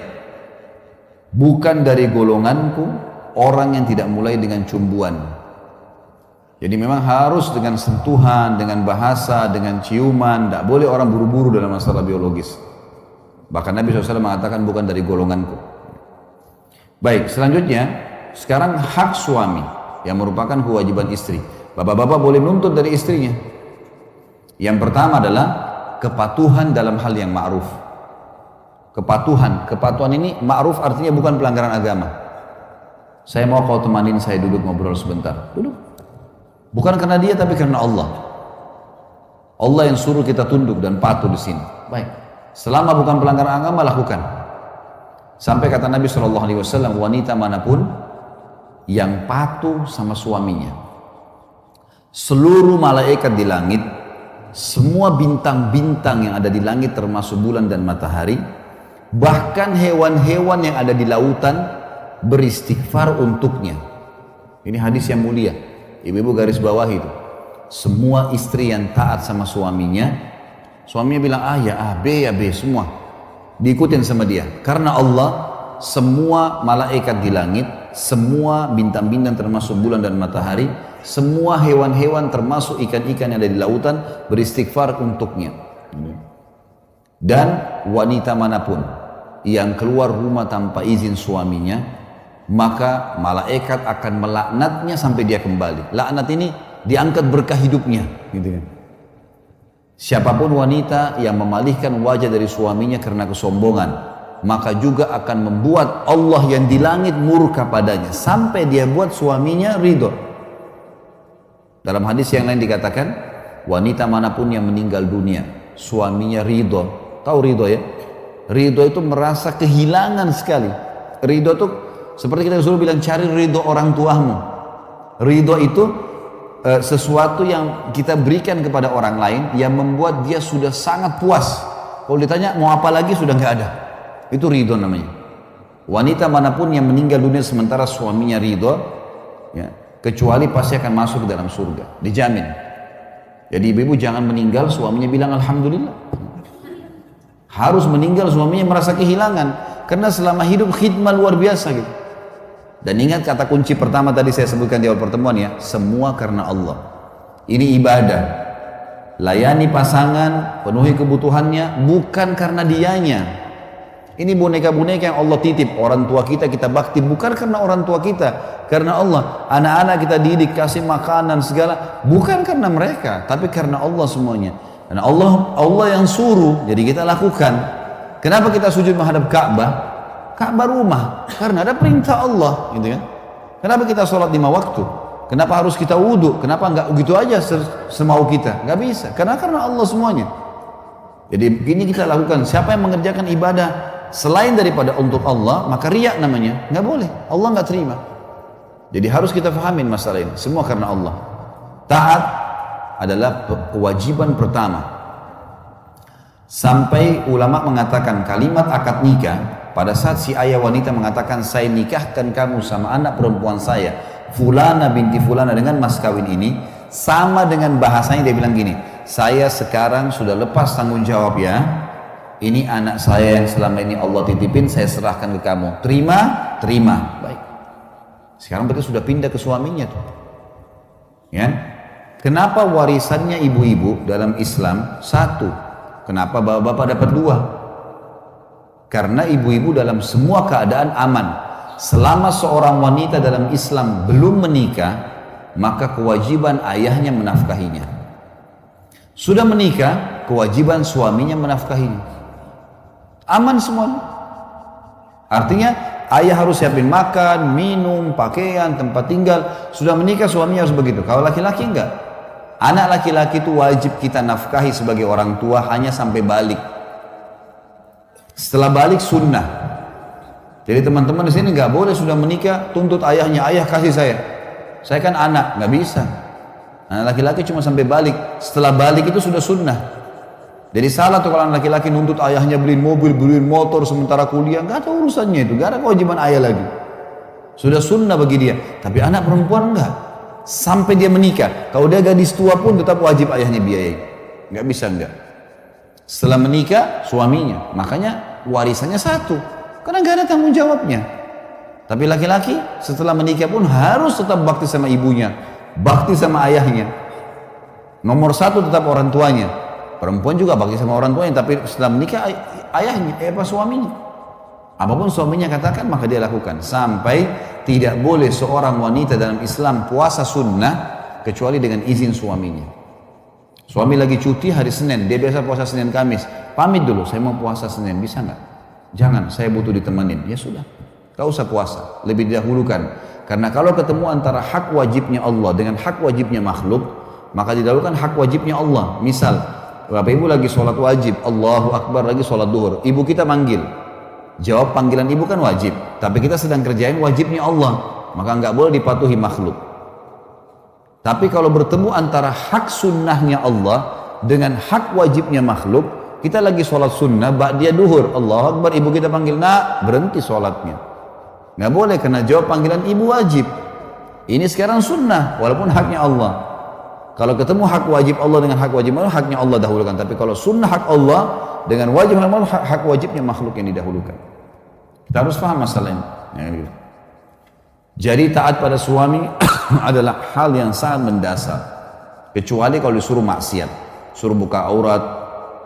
bukan dari golonganku orang yang tidak mulai dengan cumbuan. Jadi memang harus dengan sentuhan, dengan bahasa, dengan ciuman. Tidak boleh orang buru-buru dalam masalah biologis. Bahkan Nabi SAW mengatakan bukan dari golonganku. Baik, selanjutnya sekarang hak suami yang merupakan kewajiban istri. Bapak-bapak boleh nuntut dari istrinya. Yang pertama adalah kepatuhan dalam hal yang ma'ruf. Kepatuhan ini ma'ruf artinya bukan pelanggaran agama. Saya mau kau temanin saya duduk ngobrol sebentar. Duduk. Bukan karena dia tapi karena Allah. Allah yang suruh kita tunduk dan patuh di sini. Baik. Selama bukan pelanggaran agama lakukan. Sampai kata Nabi SAW, wanita manapun yang patuh sama suaminya, seluruh malaikat di langit, semua bintang-bintang yang ada di langit termasuk bulan dan matahari, bahkan hewan-hewan yang ada di lautan beristighfar untuknya. Ini hadis yang mulia. Ibu-ibu garis bawah itu. Semua istri yang taat sama suaminya bilang A ya A, B ya B, semua diikutin sama dia. Karena Allah, semua malaikat di langit, semua bintang-bintang termasuk bulan dan matahari, semua hewan-hewan termasuk ikan-ikan yang ada di lautan beristighfar untuknya. Dan wanita manapun yang keluar rumah tanpa izin suaminya, maka malaikat akan melaknatnya sampai dia kembali. Laknat ini diangkat berkah hidupnya, gitu kan. Siapapun wanita yang memalihkan wajah dari suaminya karena kesombongan, maka juga akan membuat Allah yang di langit murka padanya sampai dia buat suaminya ridho. Dalam hadis yang lain dikatakan, wanita manapun yang meninggal dunia, suaminya ridho. Tahu ridho ya? Ridho itu merasa kehilangan sekali. Ridho itu seperti kita disuruh bilang, cari ridho orang tuamu. Ridho itu sesuatu yang kita berikan kepada orang lain yang membuat dia sudah sangat puas. Kalau ditanya mau apa lagi sudah nggak ada. Itu ridho namanya. Wanita manapun yang meninggal dunia sementara suaminya ridho, ya, kecuali pasti akan masuk ke dalam surga, dijamin. Jadi ibu-ibu jangan meninggal suaminya bilang alhamdulillah. Harus meninggal suaminya merasa kehilangan, karena selama hidup khidmah luar biasa gitu. Dan ingat kata kunci pertama tadi saya sebutkan di awal pertemuan ya, semua karena Allah. Ini ibadah. Layani pasangan, penuhi kebutuhannya bukan karena dianya. Ini boneka-boneka yang Allah titip. Orang tua kita bakti bukan karena orang tua kita, karena Allah. Anak-anak kita didik, kasih makanan segala bukan karena mereka, tapi karena Allah semuanya. Dan Allah yang suruh, jadi kita lakukan. Kenapa kita sujud menghadap Ka'bah? Ka'bah rumah, karena ada perintah Allah, gitu kan? Kenapa kita sholat 5 waktu? Kenapa harus kita wudhu? Kenapa nggak gitu aja semau kita? Nggak bisa, karena Allah semuanya. Jadi ini kita lakukan. Siapa yang mengerjakan ibadah selain daripada untuk Allah, maka riya namanya, nggak boleh. Allah nggak terima. Jadi harus kita fahamin masalah ini. Semua karena Allah. Taat adalah kewajiban pertama. Sampai ulama mengatakan kalimat akad nikah. Pada saat si ayah wanita mengatakan, saya nikahkan kamu sama anak perempuan saya, Fulana binti Fulana, dengan mas kawin ini, sama dengan bahasanya dia bilang gini, saya sekarang sudah lepas tanggung jawab ya, ini anak saya yang selama ini Allah titipin, saya serahkan ke kamu, terima? Terima. Baik. Sekarang berarti sudah pindah ke suaminya tuh. Ya. Kenapa warisannya ibu-ibu dalam Islam satu? Kenapa bapak-bapak dapat dua? Karena ibu-ibu dalam semua keadaan aman. Selama seorang wanita dalam Islam belum menikah, maka kewajiban ayahnya menafkahinya. Sudah menikah, kewajiban suaminya menafkahinya. Aman semuanya. Artinya ayah harus siapin makan, minum, pakaian, tempat tinggal. Sudah menikah suaminya harus begitu. Kalau laki-laki enggak. Anak laki-laki itu wajib kita nafkahi sebagai orang tua hanya sampai balik. Setelah balik sunnah. Jadi teman-teman di sini nggak boleh sudah menikah tuntut ayahnya, ayah kasih saya kan anak, nggak bisa. Anak laki-laki cuma sampai balik. Setelah balik itu sudah sunnah. Jadi salah tuh kalau anak laki-laki nuntut ayahnya beliin mobil, beliin motor sementara kuliah, nggak ada urusannya itu, nggak ada kewajiban ayah lagi. Sudah sunnah bagi dia. Tapi anak perempuan enggak. Sampai dia menikah. Kalau dia gadis tua pun tetap wajib ayahnya biayai. Nggak bisa enggak. Setelah menikah suaminya, makanya warisannya satu, karena nggak ada tanggung jawabnya. Tapi laki-laki setelah menikah pun harus tetap bakti sama ibunya, bakti sama ayahnya. Nomor satu tetap orang tuanya. Perempuan juga bakti sama orang tuanya, tapi setelah menikah ayahnya, suaminya. Apapun suaminya katakan maka dia lakukan. Sampai tidak boleh seorang wanita dalam Islam puasa sunnah kecuali dengan izin suaminya. Suami lagi cuti hari Senin, dia biasa puasa Senin Kamis. Pamit dulu, saya mau puasa Senin, bisa nggak? Jangan, saya butuh ditemenin. Ya sudah, gak usah puasa, lebih didahulukan. Karena kalau ketemu antara hak wajibnya Allah dengan hak wajibnya makhluk, maka didahulukan hak wajibnya Allah. Misal, Bapak Ibu lagi sholat wajib, Allahu Akbar lagi sholat duhur, ibu kita manggil. Jawab panggilan ibu kan wajib, tapi kita sedang kerjain wajibnya Allah, maka nggak boleh dipatuhi makhluk. Tapi kalau bertemu antara hak sunnahnya Allah dengan hak wajibnya makhluk, kita lagi sholat sunnah, ba'diyah duhur, Allahu Akbar, ibu kita panggil, nak, berhenti sholatnya. Nggak boleh, karena jawab panggilan ibu wajib. Ini sekarang sunnah, walaupun haknya Allah. Kalau ketemu hak wajib Allah dengan hak wajib Allah, haknya Allah dahulukan. Tapi kalau sunnah hak Allah dengan wajib Allah, hak wajibnya makhluk yang didahulukan. Kita harus paham masalah ini. Jadi taat pada suami adalah hal yang sangat mendasar. Kecuali kalau disuruh maksiat, suruh buka aurat,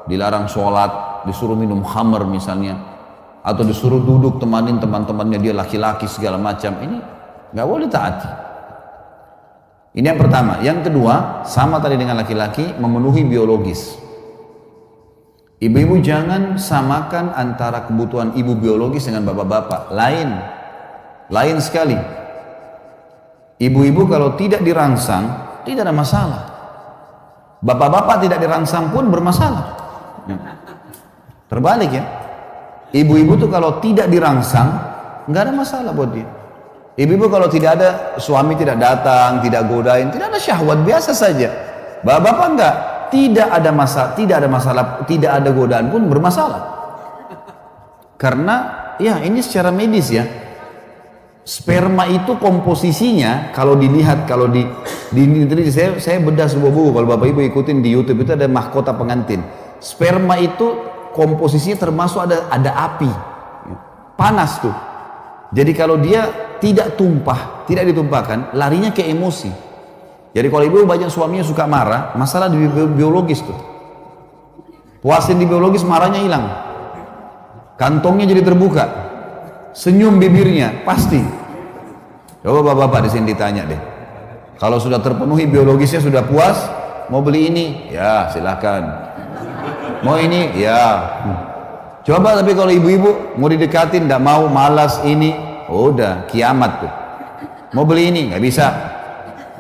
dilarang sholat, disuruh minum khamr misalnya, atau disuruh duduk temanin teman-temannya dia laki-laki segala macam, ini nggak boleh taati. Ini yang pertama. Yang kedua, sama tadi dengan laki-laki, memenuhi biologis. Ibu-ibu jangan samakan antara kebutuhan ibu biologis dengan bapak-bapak. Lain sekali. Ibu-ibu kalau tidak dirangsang, tidak ada masalah. Bapak-bapak tidak dirangsang pun bermasalah. Terbalik ya. Ibu-ibu tuh kalau tidak dirangsang, nggak ada masalah buat dia. Ibu-ibu kalau tidak ada, suami tidak datang, tidak godain, tidak ada syahwat, biasa saja. Bapak-bapak enggak, tidak ada masalah, tidak ada godaan pun bermasalah. Karena ya ini secara medis ya, sperma itu komposisinya kalau dilihat, kalau saya bedah sebuah buku, kalau Bapak Ibu ikutin di YouTube itu ada mahkota pengantin. Sperma itu komposisinya termasuk ada api, panas tuh. Jadi kalau dia tidak tumpah, tidak ditumpahkan, larinya ke emosi. Jadi kalau ibu banyak suaminya suka marah, masalah di biologis tuh. Puasin di biologis, marahnya hilang. Kantongnya jadi terbuka. Senyum bibirnya, pasti. Coba bapak-bapak di sini ditanya deh. Kalau sudah terpenuhi biologisnya, sudah puas, mau beli ini, ya silakan. Mau ini, ya. Coba tapi kalau ibu-ibu mau didekatin, tidak mau, malas ini, udah kiamat tuh. Mau beli ini, nggak bisa,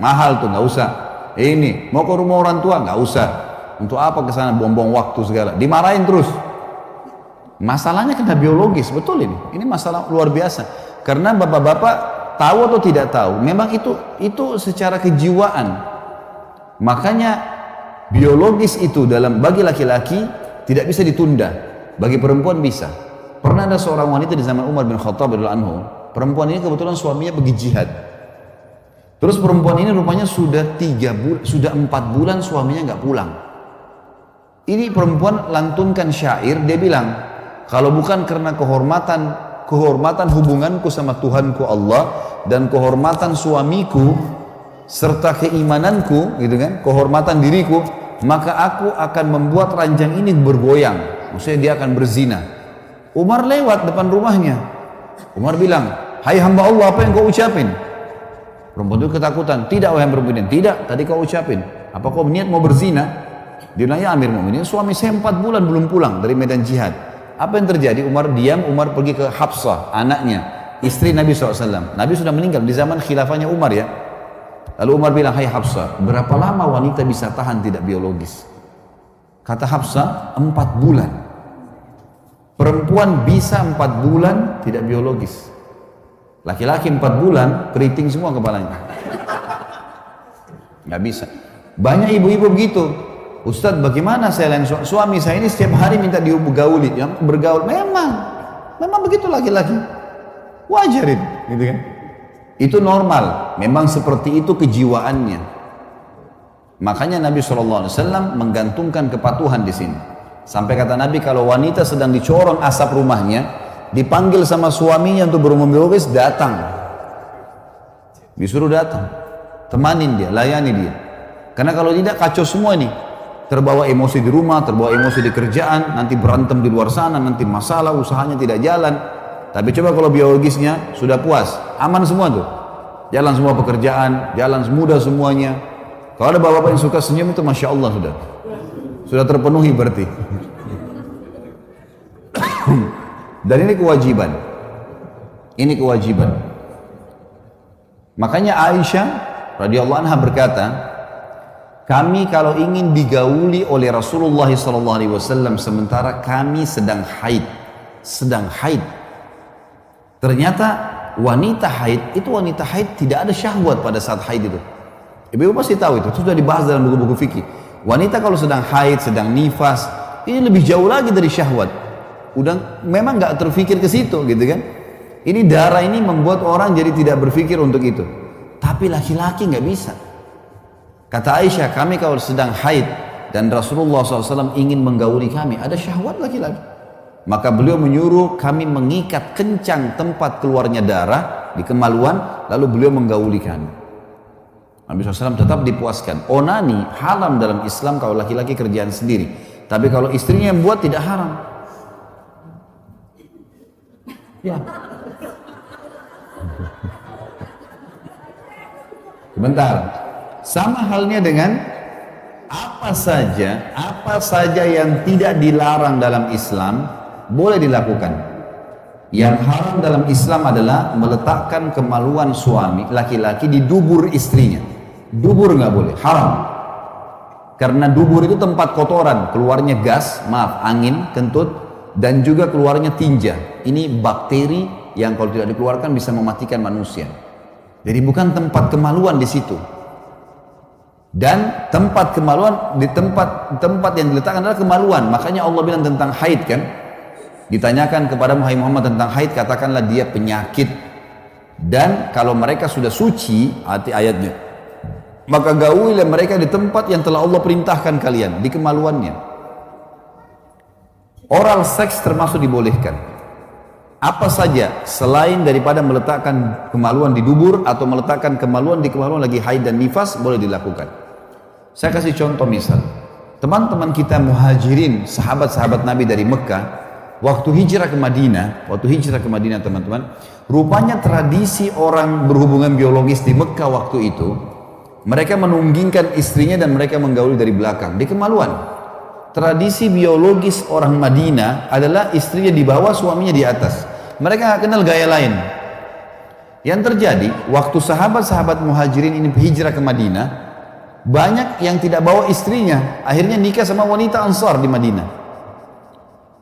mahal tuh, nggak usah. Ini mau ke rumah orang tua, nggak usah. Untuk apa ke sana, buang-buang waktu segala. Dimarahin terus. Masalahnya kena biologis, betul ini. Ini masalah luar biasa. Karena bapak-bapak tahu atau tidak tahu, memang itu secara kejiwaan. Makanya biologis itu bagi laki-laki tidak bisa ditunda. Bagi perempuan bisa. Pernah ada seorang wanita di zaman Umar bin Khattab radhiyallahu anhu. Perempuan ini kebetulan suaminya pergi jihad. Terus perempuan ini rupanya sudah 4 bulan suaminya nggak pulang. Ini perempuan lantunkan syair, dia bilang, kalau bukan karena kehormatan hubunganku sama Tuhanku Allah dan kehormatan suamiku serta keimananku, gitu kan, kehormatan diriku, maka aku akan membuat ranjang ini bergoyang. Maksudnya dia akan berzina. Umar lewat depan rumahnya. Umar bilang, hai hamba Allah, apa yang kau ucapin? Perempuan itu ketakutan. Tidak wahai perempuan, tidak, tadi kau ucapin. Apa kau niat mau berzina? Dia bilang, ya Amir Mu'minin, suami saya 4 bulan belum pulang dari medan jihad. Apa yang terjadi? Umar diam, Umar pergi ke Hafsah, anaknya, istri Nabi SAW. Nabi sudah meninggal di zaman khilafahnya Umar ya. Lalu Umar bilang, hai Hafsah, berapa lama wanita bisa tahan tidak biologis? Kata Hafsah, 4 bulan. Perempuan bisa 4 bulan tidak biologis. Laki-laki 4 bulan, keriting semua kepalanya. Nggak bisa. Banyak ibu-ibu begitu. Ustadz, bagaimana saya lain suami saya ini setiap hari minta digauli, yang bergaul. Memang begitu laki-laki. Wajarin, gitu kan? Itu normal. Memang seperti itu kejiwaannya. Makanya Nabi SAW menggantungkan kepatuhan di sini. Sampai kata Nabi, kalau wanita sedang dicorong asap rumahnya, dipanggil sama suaminya untuk berhubungan biologis, datang. Disuruh datang. Temanin dia, layani dia. Karena kalau tidak, kacau semua ini. Terbawa emosi di rumah, terbawa emosi di kerjaan, nanti berantem di luar sana, nanti masalah, usahanya tidak jalan. Tapi coba kalau biologisnya sudah puas, aman semua tuh. Jalan semua pekerjaan, jalan mudah semuanya. Kalau ada bapak-bapak yang suka senyum itu Masya Allah sudah. Sudah terpenuhi berarti. Dan ini kewajiban. Ini kewajiban. Makanya Aisyah radhiyallahu anha berkata, kami kalau ingin digauli oleh Rasulullah SAW sementara kami sedang haid, ternyata wanita haid tidak ada syahwat pada saat haid itu. Ibu pasti tahu itu sudah dibahas dalam buku-buku fikih. Wanita kalau sedang haid, sedang nifas, ini lebih jauh lagi dari syahwat. Udah memang nggak terfikir ke situ gitu kan. Ini darah ini membuat orang jadi tidak berpikir untuk itu. Tapi laki-laki nggak bisa. Kata Aisyah, kami kalau sedang haid dan Rasulullah SAW ingin menggauli kami, ada syahwat laki-laki. Maka beliau menyuruh kami mengikat kencang tempat keluarnya darah di kemaluan, lalu beliau menggauli kami. Nabi SAW tetap dipuaskan. Onani haram dalam Islam kalau laki-laki kerjaan sendiri. Tapi kalau istrinya yang buat tidak haram. Ya. Sebentar. Sama halnya dengan apa saja yang tidak dilarang dalam Islam boleh dilakukan. Yang haram dalam Islam adalah meletakkan kemaluan suami laki-laki di dubur istrinya. Dubur nggak boleh, haram. Karena dubur itu tempat kotoran, keluarnya gas, angin, kentut, dan juga keluarnya tinja. Ini bakteri yang kalau tidak dikeluarkan bisa mematikan manusia. Jadi bukan tempat kemaluan di situ. Dan tempat kemaluan di tempat yang diletakkan adalah kemaluan. Makanya Allah bilang tentang haid kan. Ditanyakan kepada Muhammad tentang haid, katakanlah dia penyakit. Dan kalau mereka sudah suci, arti ayatnya, maka gaulilah mereka di tempat yang telah Allah perintahkan kalian, di kemaluannya. Oral seks termasuk dibolehkan. Apa saja selain daripada meletakkan kemaluan di dubur atau meletakkan kemaluan di kemaluan lagi haid dan nifas boleh dilakukan. Saya kasih contoh misal, teman-teman kita muhajirin, sahabat-sahabat Nabi dari Mekah, waktu hijrah ke Madinah teman-teman, rupanya tradisi orang berhubungan biologis di Mekah waktu itu, mereka menunggingkan istrinya dan mereka menggauli dari belakang, di kemaluan. Tradisi biologis orang Madinah adalah istrinya di bawah, suaminya di atas. Mereka nggak kenal gaya lain. Yang terjadi, waktu sahabat-sahabat muhajirin ini hijrah ke Madinah, banyak yang tidak bawa istrinya, akhirnya nikah sama wanita Ansar di Madinah.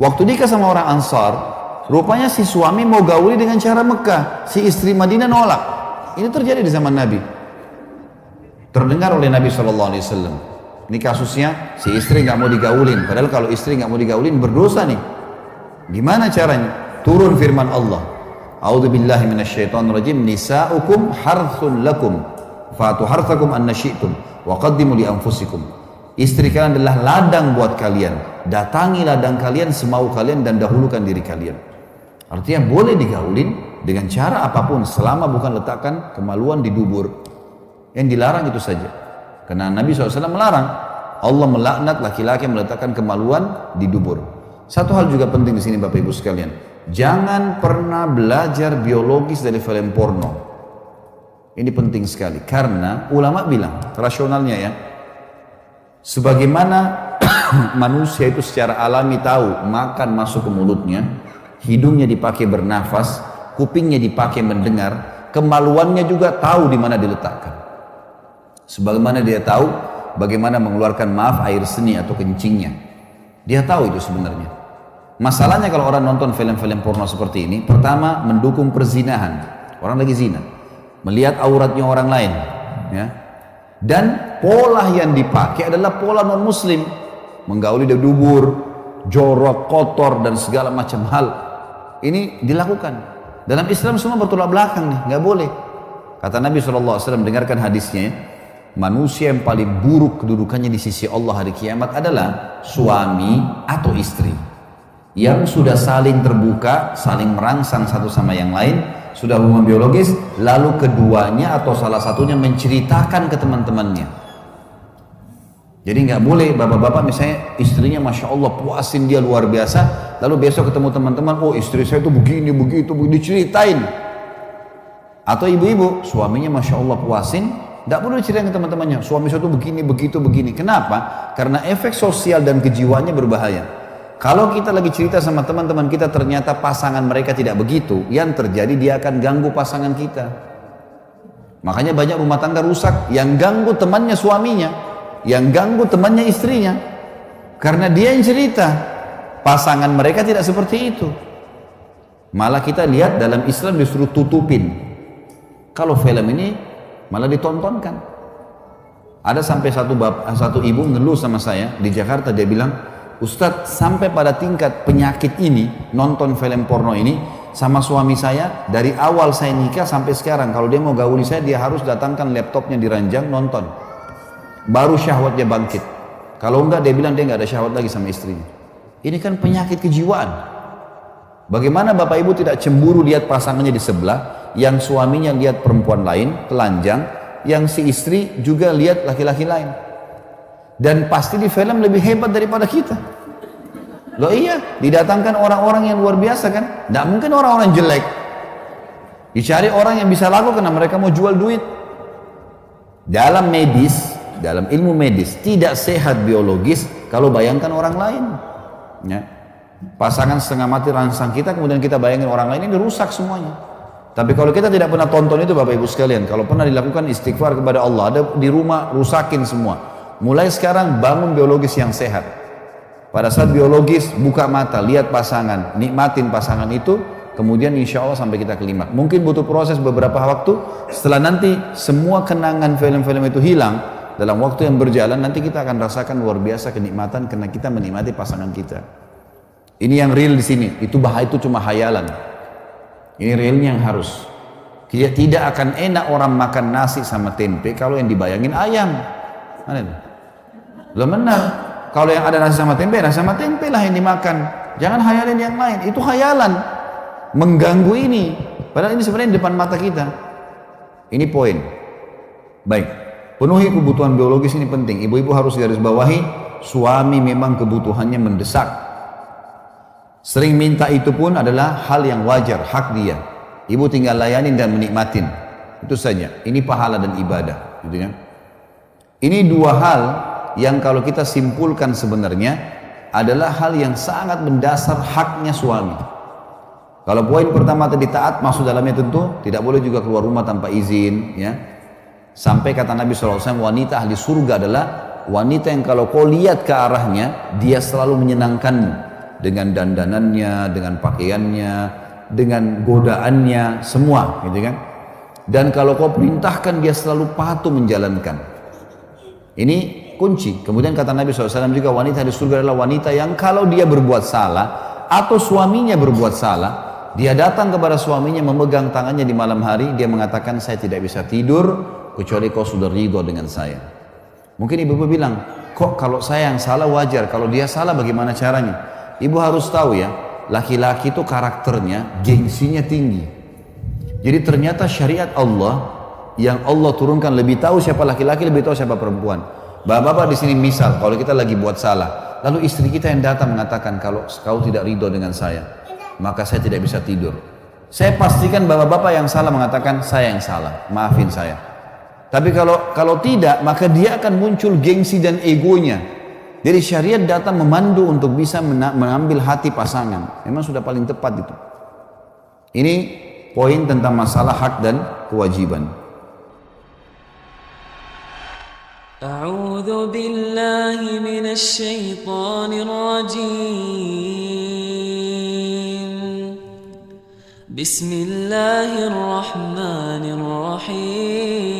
Waktu nikah sama orang Ansar, rupanya si suami mau gauli dengan cara Mekah, si istri Madinah nolak. Ini terjadi di zaman Nabi. Terdengar oleh Nabi SAW. Ini kasusnya, si istri nggak mau digaulin. Padahal kalau istri nggak mau digaulin berdosa nih. Gimana caranya? Turun firman Allah. A'udzubillahi minasyaitonirrajim. Nisa'ukum harthun lakum, fatu harthakum anna syi'tum, wa qaddimu li anfusikum. Istri kalian adalah ladang buat kalian. Datangi ladang kalian semau kalian dan dahulukan diri kalian. Artinya boleh digaulin dengan cara apapun selama bukan letakkan kemaluan di dubur. Yang dilarang itu saja. Karena Nabi SAW melarang. Allah melaknat laki-laki yang meletakkan kemaluan di dubur. Satu hal juga penting di sini Bapak Ibu sekalian. Jangan pernah belajar biologis dari film porno. Ini penting sekali. Karena ulama bilang, rasionalnya ya, sebagaimana manusia itu secara alami tahu makan masuk ke mulutnya, hidungnya dipakai bernafas, kupingnya dipakai mendengar, kemaluannya juga tahu di mana diletakkan. Sebagaimana dia tahu bagaimana mengeluarkan air seni atau kencingnya. Dia tahu itu sebenarnya. Masalahnya kalau orang nonton film-film porno seperti ini, pertama mendukung perzinahan. Orang lagi zina. Melihat auratnya orang lain. Ya. Dan pola yang dipakai adalah pola non-muslim. Menggauli di dubur, jorok, kotor, dan segala macam hal. Ini dilakukan. Dalam Islam semua bertolak belakang nih, nggak boleh. Kata Nabi SAW, dengarkan hadisnya. Manusia yang paling buruk kedudukannya di sisi Allah hari kiamat adalah suami atau istri yang sudah saling terbuka, saling merangsang satu sama yang lain, sudah hubungan biologis, lalu keduanya atau salah satunya menceritakan ke teman-temannya. Jadi nggak boleh bapak-bapak misalnya istrinya Masya Allah puasin dia luar biasa, lalu besok ketemu teman-teman, oh istri saya itu begini, begitu, diceritain. Atau ibu-ibu, suaminya Masya Allah puasin, nggak boleh diceritain ke teman-temannya, suami saya itu begini, begitu, begini. Kenapa? Karena efek sosial dan kejiwaannya berbahaya. Kalau kita lagi cerita sama teman-teman kita ternyata pasangan mereka tidak begitu, yang terjadi dia akan ganggu pasangan kita. Makanya banyak rumah tangga rusak, yang ganggu temannya suaminya, yang ganggu temannya istrinya, karena dia yang cerita, pasangan mereka tidak seperti itu. Malah kita lihat dalam Islam disuruh tutupin. Kalau film ini malah ditontonkan. Ada sampai satu ibu ngeluh sama saya di Jakarta, dia bilang, Ustadz, sampai pada tingkat penyakit ini, nonton film porno ini sama suami saya, dari awal saya nikah sampai sekarang, kalau dia mau gauli saya, dia harus datangkan laptopnya di ranjang, nonton, baru syahwatnya bangkit. Kalau enggak, dia bilang dia enggak ada syahwat lagi sama istrinya. Ini kan penyakit kejiwaan. Bagaimana bapak ibu tidak cemburu lihat pasangannya di sebelah, yang suaminya lihat perempuan lain, telanjang, yang si istri juga lihat laki-laki lain. Dan pasti di film lebih hebat daripada kita. Loh iya, didatangkan orang-orang yang luar biasa kan. Tidak mungkin orang-orang jelek. Dicari orang yang bisa laku karena mereka mau jual duit. Dalam medis, dalam ilmu medis, tidak sehat biologis kalau bayangkan orang lain. Ya. Pasangan setengah mati rangsang kita, kemudian kita bayangin orang lain, ini rusak semuanya. Tapi kalau kita tidak pernah tonton itu Bapak Ibu sekalian, kalau pernah dilakukan istighfar kepada Allah, ada di rumah rusakin semua. Mulai sekarang bangun biologis yang sehat. Pada saat biologis buka mata, lihat pasangan, nikmatin pasangan itu, kemudian insya Allah sampai kita kelimak. Mungkin butuh proses beberapa waktu, setelah nanti semua kenangan film-film itu hilang, dalam waktu yang berjalan nanti kita akan rasakan luar biasa kenikmatan karena kita menikmati pasangan kita. Ini yang real di sini, itu bahaya, itu cuma hayalan. Ini realnya yang harus. Tidak akan enak orang makan nasi sama tempe kalau yang dibayangin ayam. Mana itu? Loh benar, kalau yang ada nasi sama tempe lah yang dimakan, jangan hayalin yang lain, itu hayalan, mengganggu ini, padahal ini sebenarnya di depan mata kita. Ini poin. Baik, penuhi kebutuhan biologis ini penting. Ibu-ibu harus garis bawahi, suami memang kebutuhannya mendesak. Sering minta itu pun adalah hal yang wajar, hak dia. Ibu tinggal layanin dan menikmatin, itu saja. Ini pahala dan ibadah, gitu kan? Ini dua hal yang kalau kita simpulkan sebenarnya adalah hal yang sangat mendasar haknya suami. Kalau poin pertama tadi taat, masuk dalamnya tentu tidak boleh juga keluar rumah tanpa izin, ya. Sampai kata Nabi SAW, wanita ahli surga adalah wanita yang kalau kau lihat ke arahnya, dia selalu menyenangkanmu dengan dandanannya, dengan pakaiannya, dengan godaannya, semua, gitu kan. Dan kalau kau perintahkan, dia selalu patuh menjalankan. Ini kunci. Kemudian kata Nabi SAW juga, wanita di surga adalah wanita yang kalau dia berbuat salah atau suaminya berbuat salah, dia datang kepada suaminya memegang tangannya di malam hari, dia mengatakan, saya tidak bisa tidur kecuali kau sudah ridho dengan saya. Mungkin ibu-ibu bilang, kok kalau saya yang salah wajar, kalau dia salah bagaimana caranya? Ibu harus tahu ya, laki-laki itu karakternya, gengsinya tinggi. Jadi ternyata syariat Allah yang Allah turunkan lebih tahu siapa laki-laki, lebih tahu siapa perempuan. Bapak-bapak di sini misal, kalau kita lagi buat salah, lalu istri kita yang datang mengatakan, kalau kau tidak ridho dengan saya, maka saya tidak bisa tidur. Saya pastikan bapak-bapak yang salah mengatakan, saya yang salah, maafin saya. Tapi kalau tidak, maka dia akan muncul gengsi dan egonya. Jadi syariat datang memandu untuk bisa mengambil hati pasangan. Memang sudah paling tepat itu. Ini poin tentang masalah hak dan kewajiban. أعوذ بالله من الشيطان الرجيم بسم الله الرحمن الرحيم